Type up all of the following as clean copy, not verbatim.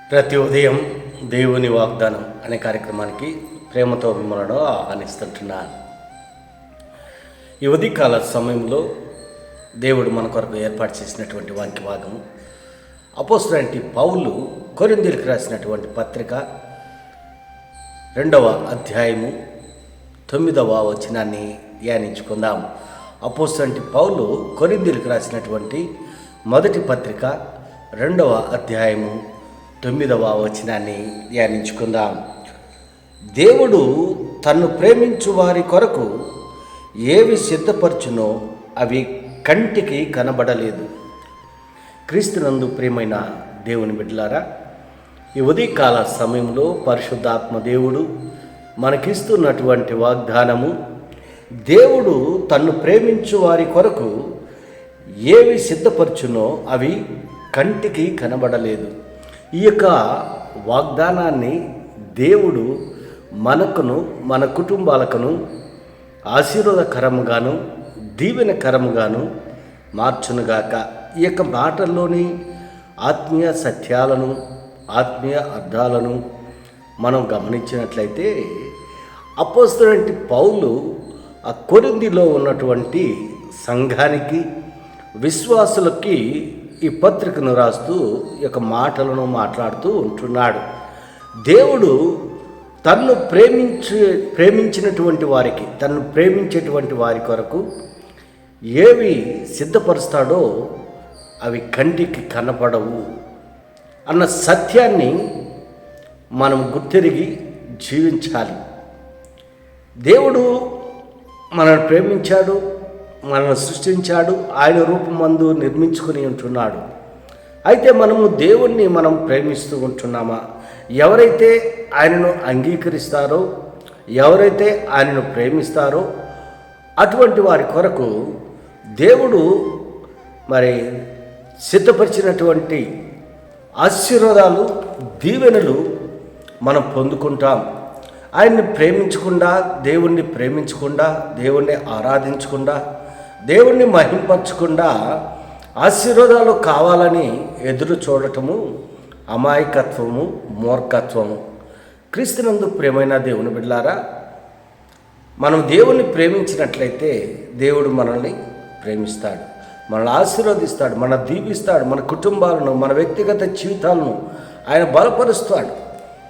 ప్రతి ఉదయం దేవుని వాగ్దానం అనే కార్యక్రమానికి ప్రేమతో మిమ్మల్ని ఆహ్వానిస్తుంటున్నాను. ఈ ఉదయకాల సమయంలో దేవుడు మన కొరకు ఏర్పాటు చేసినటువంటి వాక్య భాగము అపోస్తలుడైన పౌలు కొరింథీయులకు రాసినటువంటి పత్రిక 2వ అధ్యాయము 9వ వచనాన్ని ధ్యానించుకుందాం. అపోస్తలుడైన పౌలు కొరింథీయులకు రాసినటువంటి మొదటి పత్రిక 2వ అధ్యాయము 9వ వచనాన్ని ధ్యానించుకుందాం. దేవుడు తన్ను ప్రేమించు వారి కొరకు ఏవి సిద్ధపరచునో అవి కంటికి కనబడలేదు. క్రీస్తునందు ప్రియమైన దేవుని బిడ్డలారా, ఈ ఉదయకాల సమయంలో పరిశుద్ధాత్మ దేవుడు మనకిస్తున్నటువంటి వాగ్దానము, దేవుడు తన్ను ప్రేమించు వారి కొరకు ఏవి సిద్ధపరచునో అవి కంటికి కనబడలేదు. ఈ యొక్క వాగ్దానాన్ని దేవుడు మనకును మన కుటుంబాలకును ఆశీర్వాదకరముగాను దీవెనకరముగాను మార్చునుగాక. ఈ యొక్క మాటల్లోని ఆత్మీయ సత్యాలను ఆత్మీయ అర్థాలను మనం గమనించినట్లయితే అపోస్తలుడైన పౌలు ఆ కొరింథీలో ఉన్నటువంటి సంఘానికి విశ్వాసులకి ఈ పత్రికను రాస్తూ ఈ యొక్క మాటలను మాట్లాడుతూ ఉంటున్నాడు. దేవుడు తన్ను ప్రేమించినటువంటి వారికి, తన్ను ప్రేమించేటువంటి వారి కొరకు ఏవి సిద్ధపరుస్తాడో అవి కంటికి కనపడవు అన్న సత్యాన్ని మనం గుర్తెరిగి జీవించాలి. దేవుడు మనల్ని ప్రేమించాడు, మనల్ని సృష్టించాడు, ఆయన రూపమందు నిర్మించుకుని ఉంటున్నాడు. అయితే మనము దేవుణ్ణి మనం ప్రేమిస్తూ ఉంటున్నామా? ఎవరైతే ఆయనను అంగీకరిస్తారో, ఎవరైతే ఆయనను ప్రేమిస్తారో అటువంటి వారి కొరకు దేవుడు మరి సిద్ధపరిచినటువంటి ఆశీర్వాదాలు, దీవెనలు మనం పొందుకుంటాం. ఆయన్ని ప్రేమించకుండా, దేవుణ్ణి ప్రేమించకుండా, దేవుణ్ణి ఆరాధించకుండా, దేవుణ్ణి మహింపరచకుండా ఆశీర్వాదాలు కావాలని ఎదురు చూడటము అమాయకత్వము, మూర్ఖత్వము. క్రీస్తునందు ప్రియమైన దేవుని బిడ్డలారా, మనం దేవుణ్ణి ప్రేమించినట్లయితే దేవుడు మనల్ని ప్రేమిస్తాడు, మనల్ని ఆశీర్వదిస్తాడు, మన దీవిస్తాడు, మన కుటుంబాలను, మన వ్యక్తిగత జీవితాలను ఆయన బలపరుస్తాడు.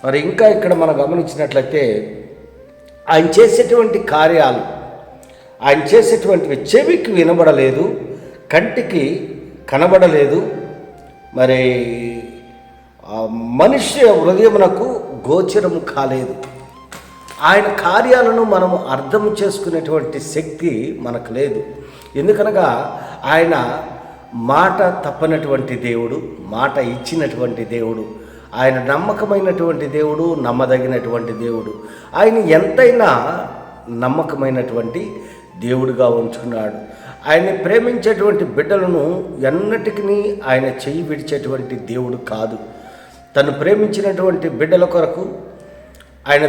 మరి ఇంకా ఇక్కడ మనం గమనించినట్లయితే ఆయన చేసేటువంటి కార్యాలు, ఆయన చేసేటువంటివి చెవికి వినబడలేదు, కంటికి కనబడలేదు, మరి మనుష్య హృదయమునకు గోచరము కాలేదు. ఆయన కార్యాలను మనము అర్థం చేసుకునేటువంటి శక్తి మనకు లేదు. ఎందుకనగా ఆయన మాట తప్పనటువంటి దేవుడు, మాట ఇచ్చినటువంటి దేవుడు, ఆయన నమ్మకమైనటువంటి దేవుడు, నమ్మదగినటువంటి దేవుడు. ఆయన ఎంతైనా నమ్మకమైనటువంటి దేవుడుగా ఉంటున్నాడు. ఆయన్ని ప్రేమించేటువంటి బిడ్డలను ఎన్నటికీ ఆయన చెయ్యి విడిచేటువంటి దేవుడు కాదు. తను ప్రేమించినటువంటి బిడ్డల కొరకు ఆయన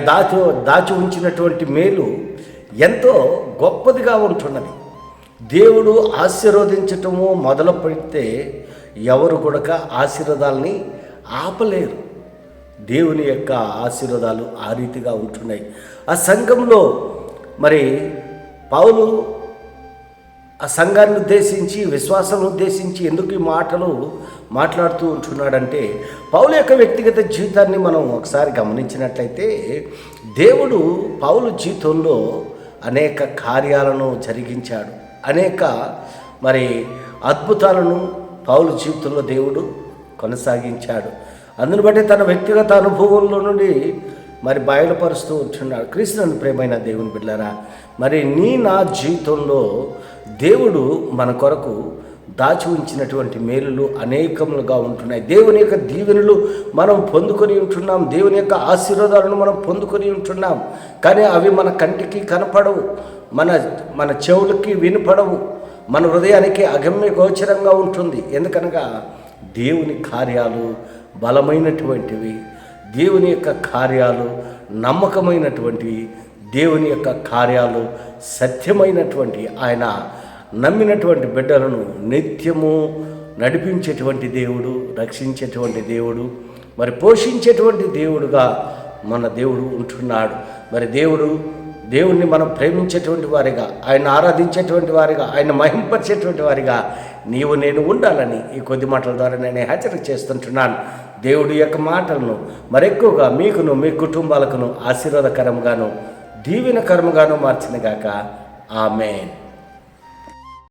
దాచి ఉంచినటువంటి మేలు ఎంతో గొప్పదిగా ఉంటున్నది. దేవుడు ఆశీర్వదించటము మొదలు పెడితే ఎవరు కూడా ఆశీర్వాదాలని ఆపలేరు. దేవుని యొక్క ఆశీర్వాదాలు ఆ రీతిగా ఉంటున్నాయి. ఆ సంఘంలో మరి పౌలు ఆ సంఘాన్ని ఉద్దేశించి, విశ్వాసాన్ని ఉద్దేశించి ఎందుకు ఈ మాటలు మాట్లాడుతూ ఉంటున్నాడంటే, పౌలు యొక్క వ్యక్తిగత జీవితాన్ని మనం ఒకసారి గమనించినట్లయితే దేవుడు పౌలు జీవితంలో అనేక కార్యాలను జరిగించాడు, అనేక మరి అద్భుతాలను పౌలు జీవితంలో దేవుడు కొనసాగించాడు. అందుని బట్టి తన వ్యక్తిగత అనుభవంలో నుండి మరి బయలుపరుస్తూ ఉంటున్నాడు. క్రీస్తునందు ప్రియమైన దేవుని బిడ్డలారా, మరి నా జీవితంలో దేవుడు మన కొరకు దాచి ఉంచినటువంటి మేలులు అనేకములుగా ఉంటున్నాయి. దేవుని యొక్క దీవెనలు మనం పొందుకొని ఉంటున్నాం, దేవుని యొక్క ఆశీర్వాదాలను మనం పొందుకొని ఉంటున్నాం. కానీ అవి మన కంటికి కనపడవు, మన చెవులకి వినపడవు, మన హృదయానికి అగమ్య గోచరంగా ఉంటుంది. ఎందుకనగా దేవుని కార్యాలు బలమైనటువంటివి, దేవుని యొక్క కార్యాలు నమ్మకమైనటువంటివి, దేవుని యొక్క కార్యాలు సత్యమైనటువంటి, ఆయన నమ్మినటువంటి బిడ్డలను నిత్యము నడిపించేటువంటి దేవుడు, రక్షించేటువంటి దేవుడు, మరి పోషించేటువంటి దేవుడుగా మన దేవుడు ఉంటున్నాడు. మరి దేవుణ్ణి మనం ప్రేమించేటువంటి వారిగా, ఆయన ఆరాధించేటువంటి వారిగా, ఆయన మహింపరిచేటువంటి వారిగా నీవు నేను ఉండాలని ఈ కొద్ది మాటల ద్వారా నేను హెచ్చరిక చేస్తుంటున్నాను. దేవుడి యొక్క మాటలను మరెక్కువగా మీకును మీ కుటుంబాలకును ఆశీర్వాదకరంగాను దీవెనకరంగాను మార్చినగాక. ఆమేన్.